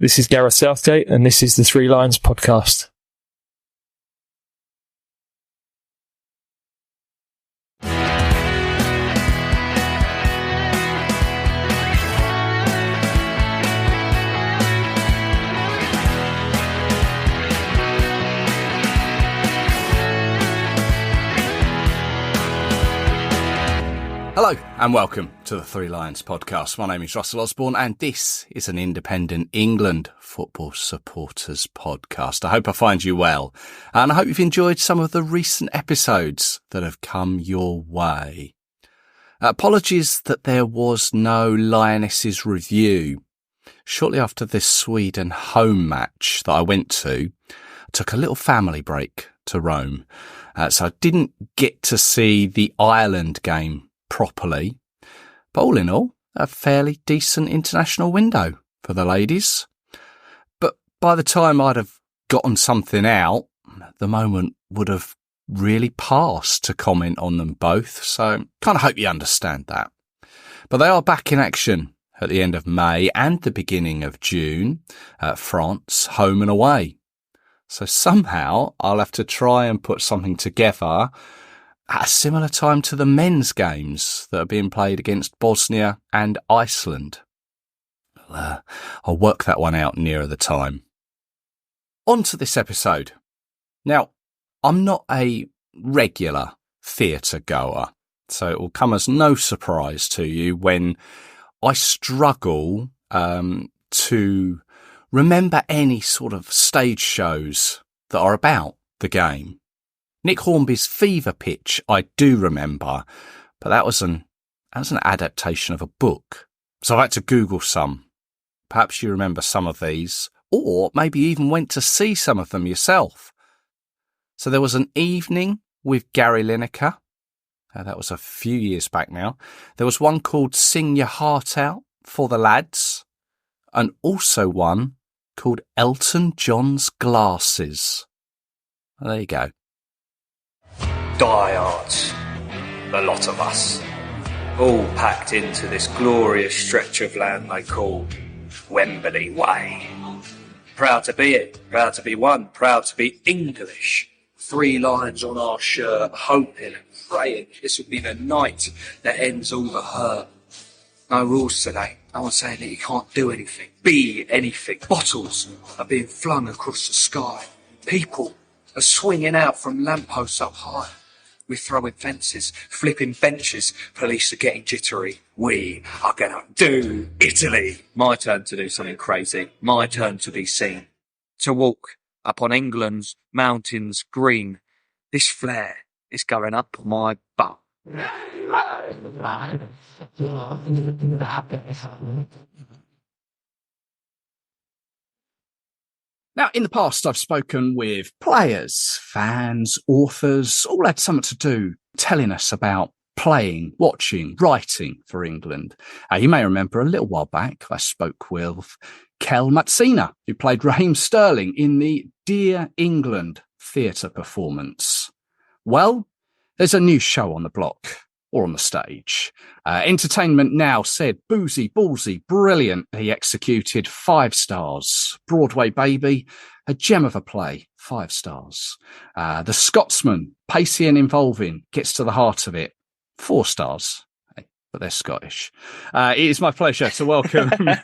This is Gareth Southgate, and this is the Three Lions podcast. Hello and welcome to the Three Lions podcast. My name is Russell Osborne and this is an independent England football supporters podcast. I hope I find you well and I hope you've enjoyed some of the recent episodes that have come your way. Apologies that there was no Lionesses review. Shortly after this Sweden home match that I went to, I took a little family break to Rome. So I didn't get to see the Ireland game properly, but all in all, a fairly decent international window for the ladies. But by the time I'd have gotten something out, the moment would have really passed to comment on them both, so kind of hope you understand that. But they are back in action at the end of May and the beginning of June at France, home and away. So somehow I'll have to try and put something together at a similar time to the men's games that are being played against Bosnia and Iceland. I'll work that one out nearer the time. On to this episode. Now, I'm not a regular theatre goer, so it will come as no surprise to you when I struggle to remember any sort of stage shows that are about the game. Nick Hornby's Fever Pitch, I do remember, but that was an adaptation of a book. So I had to Google some. Perhaps you remember some of these, or maybe even went to see some of them yourself. So there was An Evening with Gary Lineker. That was a few years back now. There was one called Sing Your Heart Out for the Lads, and also one called Elton John's Glasses. Well, there you go. Diehards, the lot of us, all packed into this glorious stretch of land they call Wembley Way. Proud to be it, proud to be one, proud to be English. 3 Lions on our shirt, hoping and praying this will be the night that ends all the hurt. No rules today, no one's saying that you can't do anything, be anything. Bottles are being flung across the sky. People are swinging out from lampposts up high. We're throwing fences, flipping benches. Police are getting jittery. We are going to do Italy. My turn to do something crazy. My turn to be seen. To walk up on England's mountains green. This flare is going up my butt. Now, in the past, I've spoken with players, fans, authors, all had something to do telling us about playing, watching, writing for England. You may remember a little while back, I spoke with Kel Matsina, who played Raheem Sterling in the Dear England theatre performance. Well, there's a new show on the block, or on the stage. Entertainment Now said, boozy, ballsy, brilliant. He executed 5 stars. Broadway Baby, a gem of a play, 5 stars. The Scotsman, pacey and involving, gets to the heart of it, 4 stars. But they're Scottish. It is my pleasure to welcome to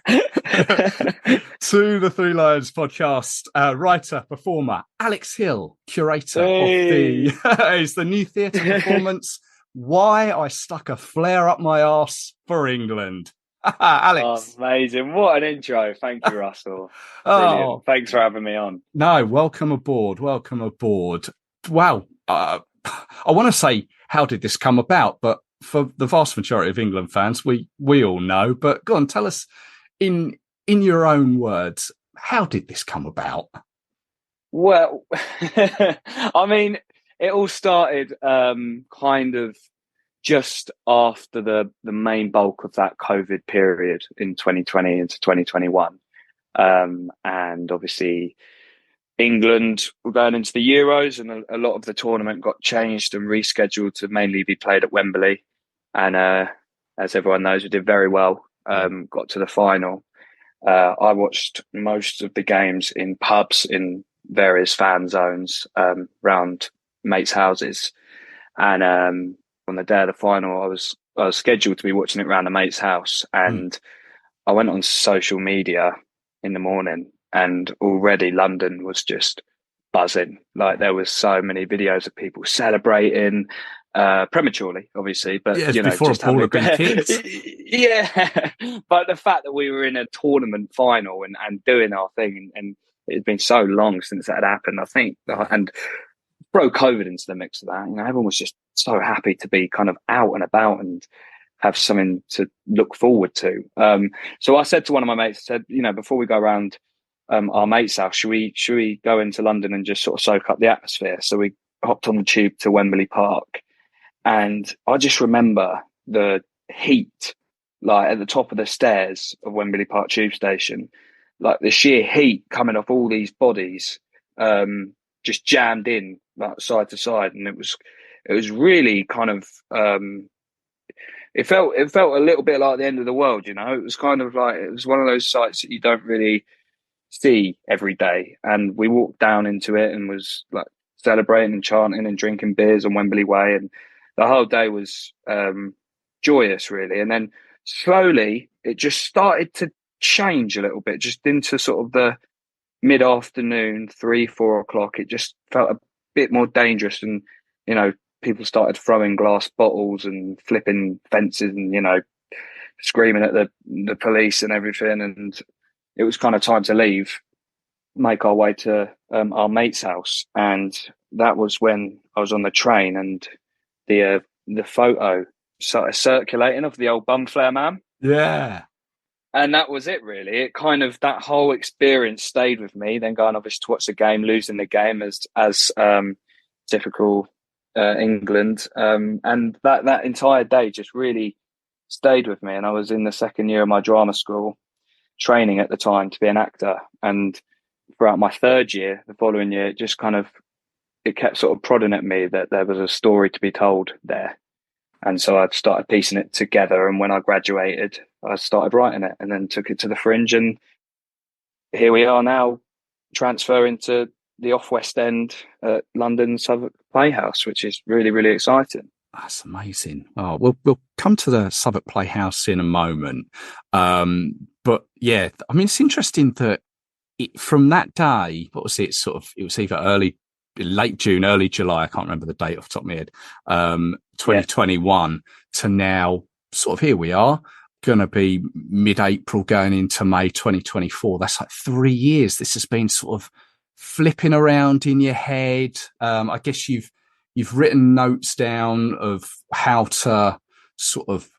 the Three Lions podcast, writer, performer, Alex Hill, curator of the new theatre performance, Why I Stuck a Flare Up My Arse for England. Alex. Oh, amazing. What an intro. Thank you, Russell. Brilliant. Thanks for having me on. No, welcome aboard. Welcome aboard. Wow. I want to say, how did this come about? But for the vast majority of England fans, we all know. But go on, tell us in your own words, how did this come about? Well, I mean, it all started kind of just after the main bulk of that COVID period in 2020 into 2021. And obviously England were going into the Euros, and a lot of the tournament got changed and rescheduled to mainly be played at Wembley. And as everyone knows, we did very well, got to the final. I watched most of the games in pubs in various fan zones around mates' houses. And on the day of the final, I was scheduled to be watching it around a mate's house. And I went on social media in the morning, and already London was just buzzing. Like, there was so many videos of people celebrating prematurely, obviously, but before just a ball had been kicked. Yeah, but the fact that we were in a tournament final and doing our thing, and it had been so long since that had happened, I think, and throw COVID into the mix of that, everyone was just so happy to be kind of out and about and have something to look forward to. So I said to one of my mates, I said, before we go around our mate's house, should we go into London and just sort of soak up the atmosphere? So we hopped on the tube to Wembley Park, and I just remember the heat, like at the top of the stairs of Wembley Park tube station, like the sheer heat coming off all these bodies, just jammed in like side to side, and it was really kind of it felt a little bit like the end of the world. It was kind of like, it was one of those sites that you don't really see every day, and we walked down into it and was like celebrating and chanting and drinking beers on Wembley Way, and the whole day was joyous, really. And then slowly it just started to change a little bit, just into sort of the mid-afternoon, 3-4 o'clock. It just felt a bit more dangerous, and people started throwing glass bottles and flipping fences and screaming at the police and everything. And it was kind of time to leave, make our way to our mate's house. And that was when I was on the train, and the photo started circulating of the old bum flare man. Yeah. And that was it, really. It kind of, that whole experience stayed with me. Then going obviously to watch the game, losing the game as typical England, and that entire day just really stayed with me. And I was in the second year of my drama school, training at the time to be an actor. And throughout my third year, the following year, it kept sort of prodding at me that there was a story to be told there. And so I started piecing it together. And when I graduated, I started writing it, and then took it to the Fringe. And here we are now, transferring to the off West End at London Southwark Playhouse, which is really, really exciting. That's amazing. Oh, we'll come to the Southwark Playhouse in a moment. But yeah, I mean, it's interesting that from that day, what was it? It was either late June, early July. I can't remember the date off the top of my head. 2021 to now, sort of here we are, going to be mid-April going into May 2024. That's like 3 years. This has been sort of flipping around in your head. I guess you've written notes down of how to sort of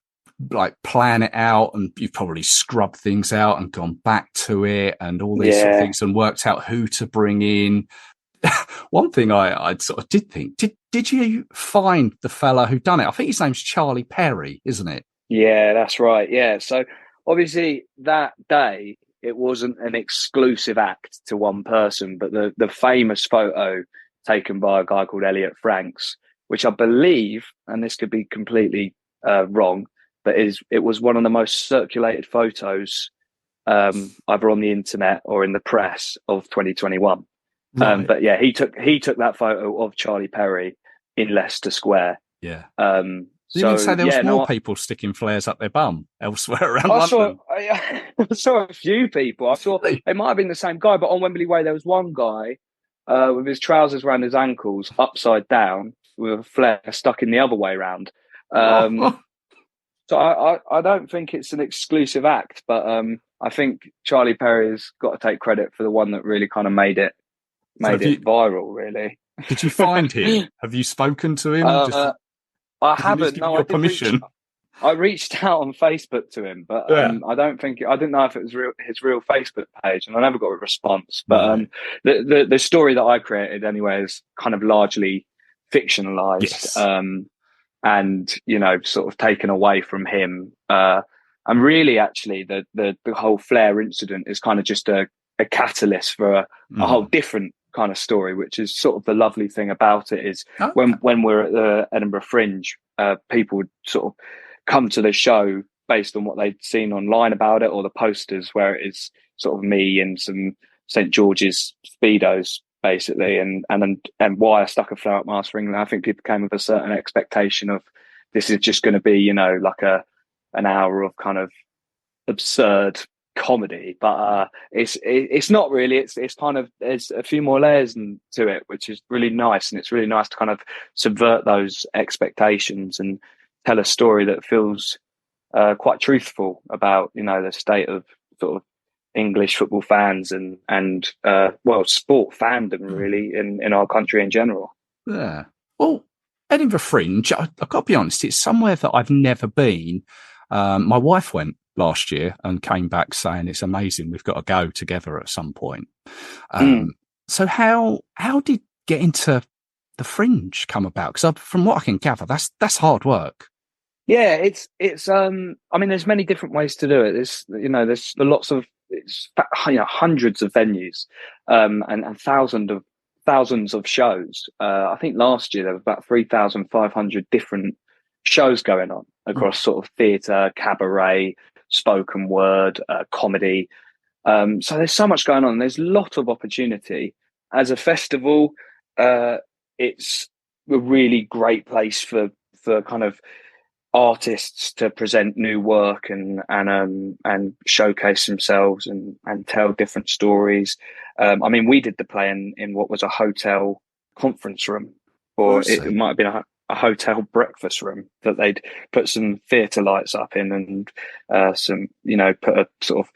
like plan it out, and you've probably scrubbed things out and gone back to it and all these sort of things, and worked out who to bring in. One thing I sort of did think, did you find the fella who done it? I think his name's Charlie Perry, isn't it? Yeah, that's right. Yeah. So obviously that day, it wasn't an exclusive act to one person, but the famous photo taken by a guy called Elliot Franks, which I believe, and this could be completely wrong, but it was one of the most circulated photos either on the internet or in the press of 2021. Right. But yeah, he took that photo of Charlie Perry in Leicester Square. Yeah. You didn't say there was more people sticking flares up their bum elsewhere around London? I saw a few people. I saw it might have been the same guy, but on Wembley Way there was one guy with his trousers around his ankles, upside down, with a flare stuck in the other way round. So I don't think it's an exclusive act, but I think Charlie Perry's got to take credit for the one that really kind of made it viral, really. Did you find him? Have you spoken to him? I haven't. No, I permission. I reached out on Facebook to him, but I didn't know if it was his real Facebook page, and I never got a response. But the story that I created anyway is kind of largely fictionalized, yes. And sort of taken away from him. And really, actually, the whole flare incident is kind of just a catalyst for a whole different kind of story, which is sort of the lovely thing about it is when we're at the Edinburgh Fringe, people would sort of come to the show based on what they'd seen online about it, or the posters where it is sort of me in some St George's Speedos, basically, and why I stuck a flare-up mask for England. I think people came with a certain expectation of this is just going to be, you know, like an hour of kind of absurd comedy, but it's not really. It's kind of, there's a few more layers to it, which is really nice, and it's really nice to kind of subvert those expectations and tell a story that feels quite truthful about, you know, the state of sort of English football fans and well, sport fandom really in our country in general. Yeah. Well, Edinburgh Fringe, I've got to be honest, it's somewhere that I've never been. My wife went last year and came back saying it's amazing. We've got to go together at some point. So how did getting to the Fringe come about? Because from what I can gather, that's hard work. Yeah, it's. I mean, there's many different ways to do it. There's lots of, hundreds of venues, and thousands of shows. I think last year there was about 3,500 different shows going on across sort of theatre, cabaret, spoken word, comedy. So there's so much going on. There's a lot of opportunity. As a festival, it's a really great place for kind of artists to present new work and showcase themselves and tell different stories. I mean, we did the play in what was a hotel conference room, or it might have been a hotel breakfast room that they'd put some theatre lights up in and some, you know, put a sort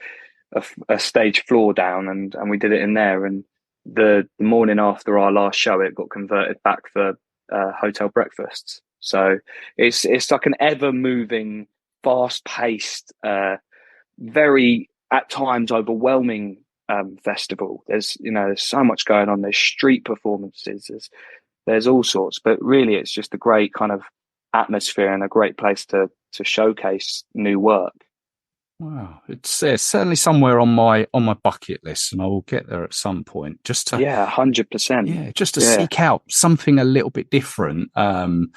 of a stage floor down, and we did it in there. And the morning after our last show, it got converted back for hotel breakfasts. So it's like an ever moving, fast paced, very at times overwhelming festival. There's so much going on. There's street performances. There's all sorts, but really it's just a great kind of atmosphere and a great place to showcase new work. Wow, it's certainly somewhere on my bucket list, and I will get there at some point. Just to 100%. Yeah, just to seek out something a little bit different. And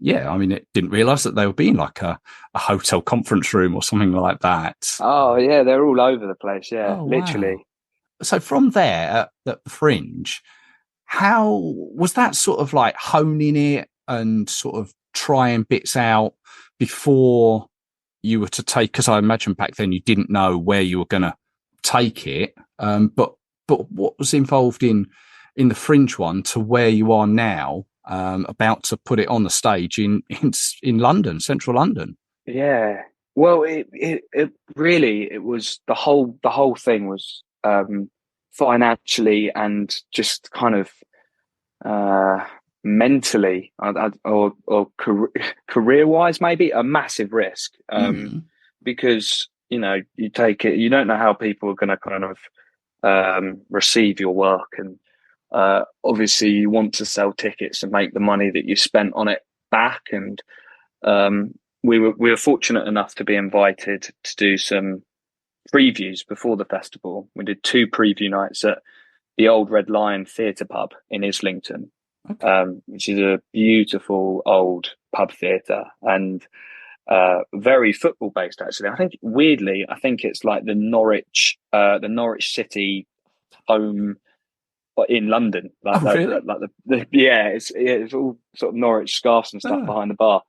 yeah, I mean, it didn't realise that they were being like a hotel conference room or something like that. Oh yeah, they're all over the place. Yeah, literally. Wow. So from there at the Fringe, how was that sort of like honing it and sort of trying bits out before you were to take, because I imagine back then you didn't know where you were going to take it, but what was involved in the Fringe one to where you are now, about to put it on the stage in London, central London? Yeah, well, it really, it was the whole thing was financially and just kind of mentally or career wise, maybe a massive risk, because you take it, you don't know how people are going to kind of receive your work, and obviously you want to sell tickets and make the money that you spent on it back. And we were fortunate enough to be invited to do some previews before the festival. We did 2 preview nights at the Old Red Lion Theatre Pub in Islington, which is a beautiful old pub theatre, and very football based, actually. I think it's like the Norwich City home in London. Really? It's all sort of Norwich scarves and stuff behind the bar.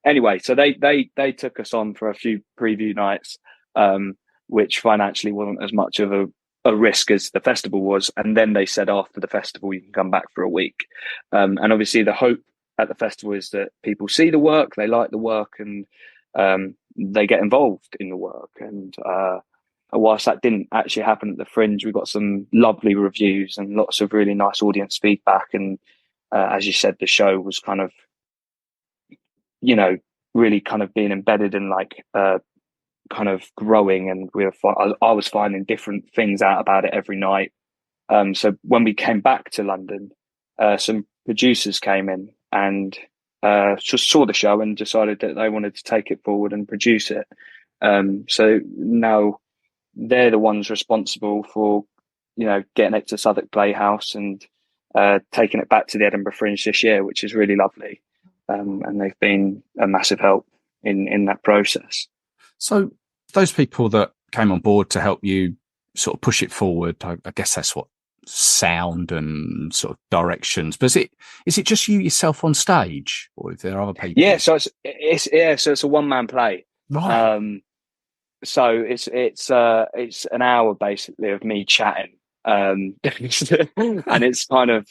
Anyway, so they took us on for a few preview nights, which financially wasn't as much of a risk as the festival was. And then they said after the festival, you can come back for a week. And obviously the hope at the festival is that people see the work, they like the work, and they get involved in the work. And whilst that didn't actually happen at the Fringe, we got some lovely reviews and lots of really nice audience feedback. And as you said, the show was kind of, really kind of being embedded in like kind of growing, and I was finding different things out about it every night. So when we came back to London, some producers came in and just saw the show and decided that they wanted to take it forward and produce it. So now they're the ones responsible for, getting it to Southwark Playhouse and taking it back to the Edinburgh Fringe this year, which is really lovely. And they've been a massive help. in that process. So those people that came on board to help you sort of push it forward, I guess that's what sound and sort of directions. But is it just you yourself on stage, or is there other people? Yeah, so it's a one-man play. Right. So it's an hour basically of me chatting, and it's kind of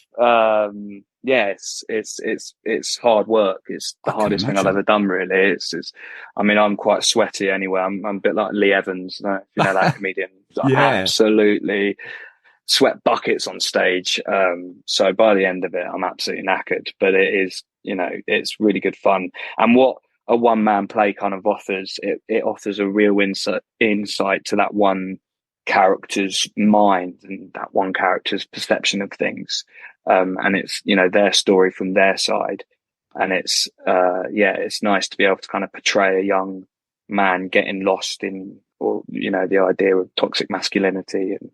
it's hard work. It's the hardest thing I've ever done, really. I mean, I'm quite sweaty anyway. I'm a bit like Lee Evans, if you know that comedian. Absolutely sweat buckets on stage. So by the end of it, I'm absolutely knackered. But it is, it's really good fun. And what a one-man play kind of offers, it offers a real insight to that one character's mind and that one character's perception of things. And it's, their story from their side. And it's nice to be able to kind of portray a young man getting lost in, or, the idea of toxic masculinity and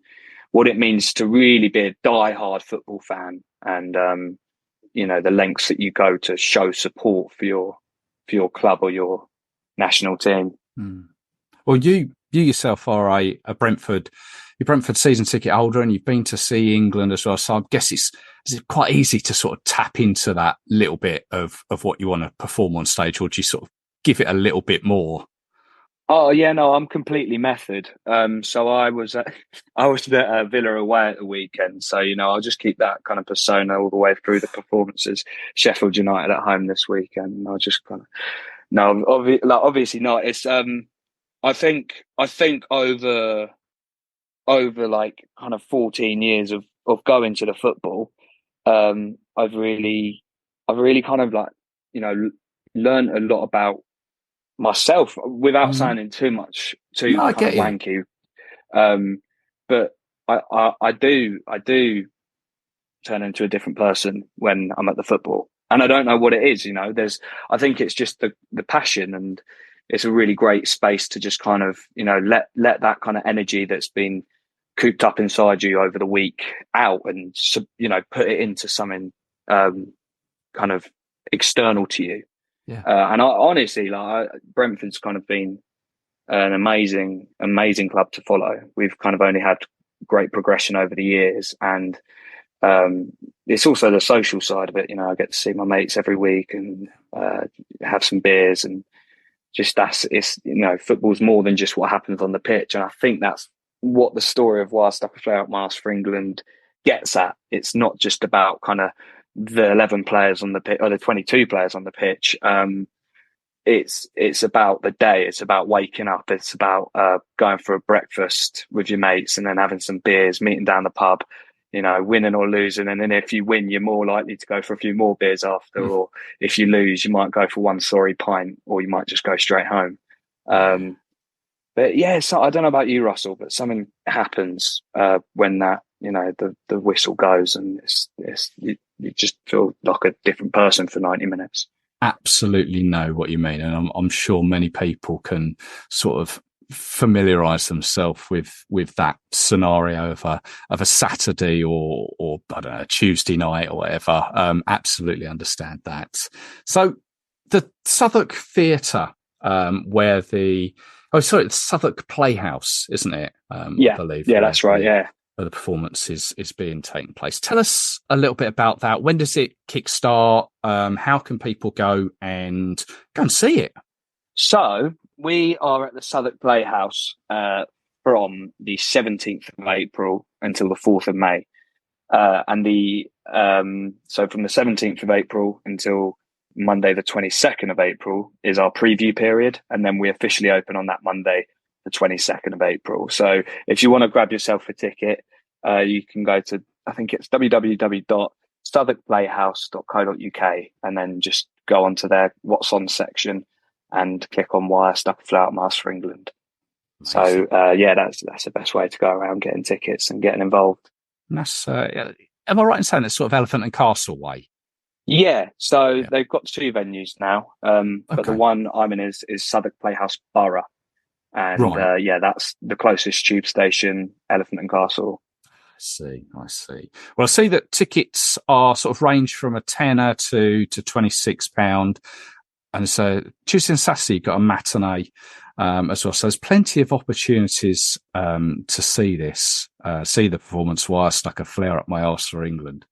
what it means to really be a die-hard football fan, and the lengths that you go to show support for your club or your national team. Well, you yourself are a Brentford season ticket holder, and you've been to see England as well. So I guess it's quite easy to sort of tap into that little bit of what you want to perform on stage, or do you sort of give it a little bit more? Oh yeah, no, I'm completely method. So I was at Villa away at the weekend. So I'll just keep that kind of persona all the way through the performances. Sheffield United at home this weekend. I'll just kind of obviously not. It's I think over like kind of 14 years of going to the football, I've really kind of like learned a lot about myself without sounding too wanky. But I do turn into a different person when I'm at the football, and I don't know what it is. I think it's just the passion, and it's a really great space to just kind of let that kind of energy that's been cooped up inside you over the week out, and put it into something kind of external to you. Yeah. And honestly, Brentford's kind of been an amazing club to follow. We've kind of only had great progression over the years, and it's also the social side of it. I get to see my mates every week and have some beers, and just football's more than just what happens on the pitch. And I think that's what the story of Whilst I Play Out Mass for England gets at. It's not just about kind of the 11 players on the pitch or the 22 players on the pitch. It's about the day. It's about waking up. It's about going for a breakfast with your mates and then having some beers, meeting down the pub, winning or losing. And then if you win, you're more likely to go for a few more beers after. Or if you lose, you might go for one sorry pint, or you might just go straight home. But yeah, so I don't know about you, Russell, but something happens when that the whistle goes, and you just feel like a different person for 90 minutes. Absolutely know what you mean, and I'm sure many people can sort of familiarise themselves with that scenario of a Saturday or I don't know, Tuesday night or whatever. Absolutely understand that. So the Southwark Theatre, where the Southwark Playhouse, isn't it? I believe. Yeah, that's right. Yeah. Where the performance is being taken place. Tell us a little bit about that. When does it kickstart? How can people go and see it? So we are at the Southwark Playhouse from the 17th of April until the 4th of May. So from the 17th of April until Monday, the 22nd of April is our preview period. And then we officially open on that Monday, the 22nd of April. So if you want to grab yourself a ticket, you can go to, I think it's www.southwarkplayhouse.co.uk, and then just go onto their What's On section and click on Why I Stuck a Flout Mask for England. Amazing. So that's the best way to go around getting tickets and getting involved. And that's am I right in saying that's sort of Elephant and Castle way? Yeah, so they've got two venues now, but the one I'm in is Southwark Playhouse Borough. And that's the closest tube station, Elephant and Castle. I see. Well, I see that tickets are sort of range from a tenner to £26. And so Tuesday and Saturday, you've got a matinee as well. So there's plenty of opportunities to see this, see the performance while I stuck a flare up my arse for England.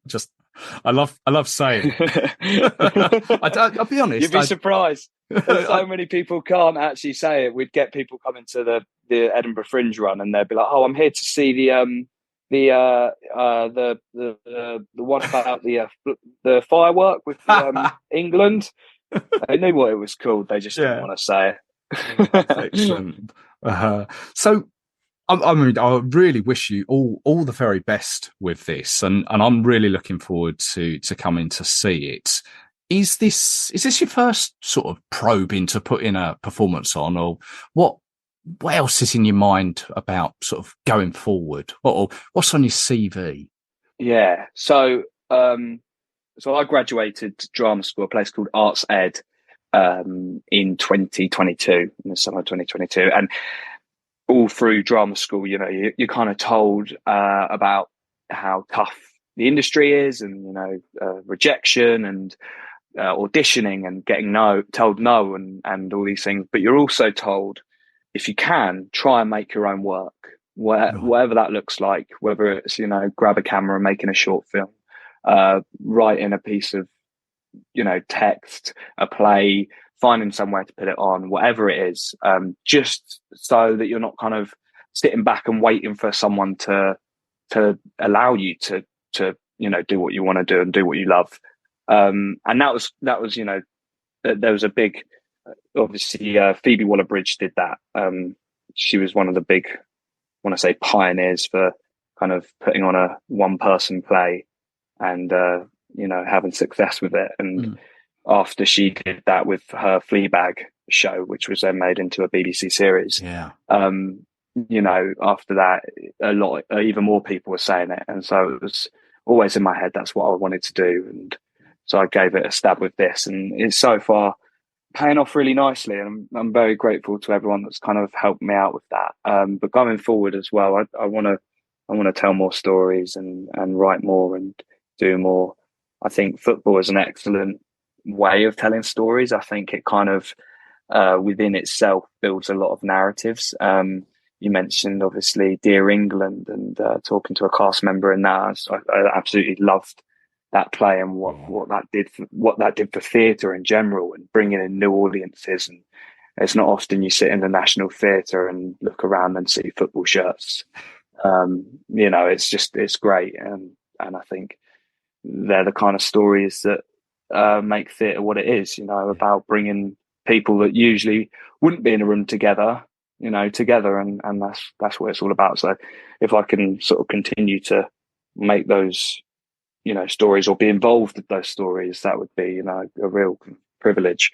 I love saying it. I'll be honest. You'd be surprised. So many people can't actually say it. We'd get people coming to the Edinburgh Fringe run, and they'd be like, "Oh, I'm here to see the one about the firework with England." I knew what it was called. They just didn't want to say it. Excellent. So, I mean, I really wish you all the very best with this, and I'm really looking forward to coming to see it. Is this your first sort of probe into putting a performance on, or what else is in your mind about sort of going forward? What's on your CV? Yeah, so I graduated drama school, a place called Arts Ed, in 2022, in the summer of 2022, and all through drama school, you know, you're kind of told about how tough the industry is, and you know, rejection and auditioning and getting told no, and all these things. But you're also told, if you can, try and make your own work, whatever that looks like, whether it's, you know, grab a camera and making a short film, writing a piece of, you know, text, a play, finding somewhere to put it on, whatever it is, just so that you're not kind of sitting back and waiting for someone to allow you to you know, do what you want to do and do what you love. And that was, you know, there was a big, obviously, Phoebe Waller-Bridge did that. She was one of the big, I want to say, pioneers for kind of putting on a one-person play and, you know, having success with it. And after she did that with her Fleabag show, which was then made into a BBC series, you know, after that, even more people were saying it. And so it was always in my head, that's what I wanted to do. And so I gave it a stab with this, and it's so far paying off really nicely. And I'm very grateful to everyone that's kind of helped me out with that. But going forward as well, I want to tell more stories and write more and do more. I think football is an excellent way of telling stories. I think it kind of within itself builds a lot of narratives. You mentioned obviously Dear England, and talking to a cast member in that, I absolutely loved that play and what that did for theatre in general, and bringing in new audiences. And it's not often you sit in the National Theatre and look around and see football shirts. You know, it's great, and I think they're the kind of stories that make theatre what it is. You know, about bringing people that usually wouldn't be in a room together, you know, together, and that's what it's all about. So if I can sort of continue to make those, you know, stories, or be involved with those stories, that would be, you know, a real privilege.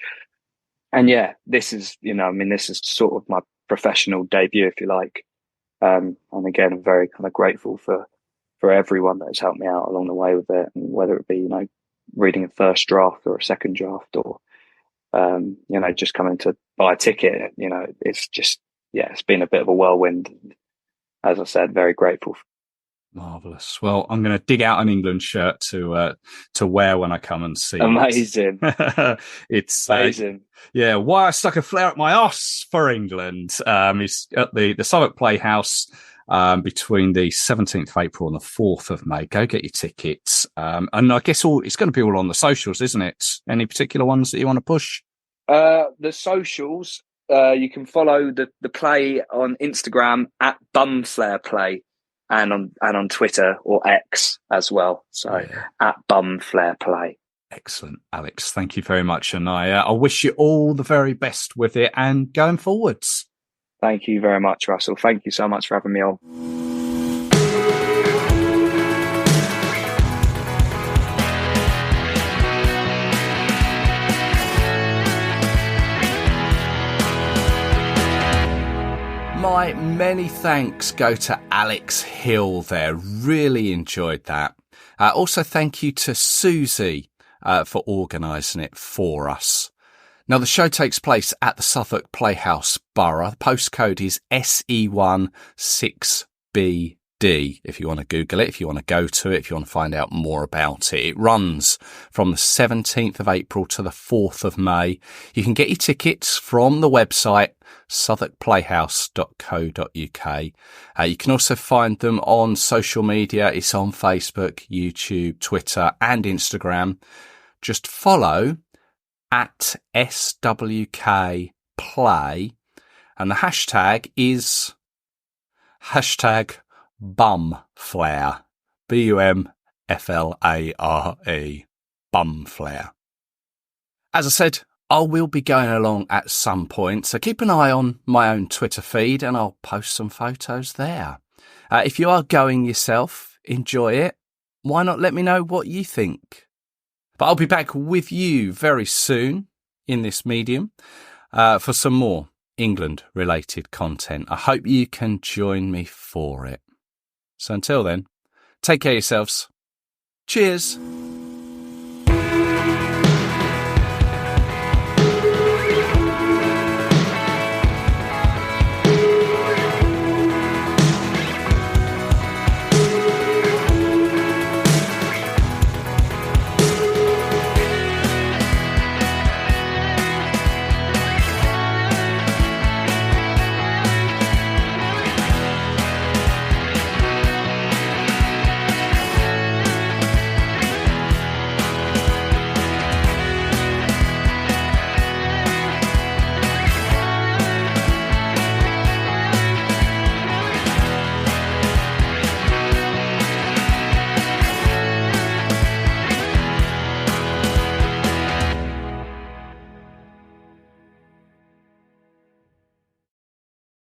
And yeah, this is, you know, I mean, this is sort of my professional debut, if you like. And again, I'm very kind of grateful for everyone that has helped me out along the way with it, and whether it be, you know, reading a first draft or a second draft, or you know, just coming to buy a ticket. You know, it's just, yeah, it's been a bit of a whirlwind. As I said, very grateful. Marvellous. Well, I'm going to dig out an England shirt to wear when I come and see Amazing. it. It's amazing. Yeah, why I stuck a flare up my arse for England is at the Southwark Playhouse between the 17th of April and the 4th of May. Go get your tickets. And I guess it's going to be all on the socials, isn't it? Any particular ones that you want to push? The socials, you can follow the play on Instagram at bumflareplay, and on Twitter or X as well. So at bumflareplay. Excellent, Alex. Thank you very much. And I wish you all the very best with it and going forwards. Thank you very much, Russell. Thank you so much for having me on. My many thanks go to Alex Hill there. Really enjoyed that. Also, thank you to Susie for organising it for us. Now, the show takes place at the Southwark Playhouse Borough. The postcode is SE1 6BD. D if you want to Google it, if you want to go to it, if you want to find out more about it. It runs from the 17th of April to the 4th of May. You can get your tickets from the website southwarkplayhouse.co.uk. You can also find them on social media. It's on Facebook, YouTube, Twitter and Instagram. Just follow at SWK Play, and the hashtag is hashtag bumflare, BUMFLARE, bumflare. As I said, I will be going along at some point, so keep an eye on my own Twitter feed and I'll post some photos there. If you are going yourself, enjoy it. Why not let me know what you think? But I'll be back with you very soon in this medium for some more England-related content. I hope you can join me for it. So until then, take care of yourselves. Cheers.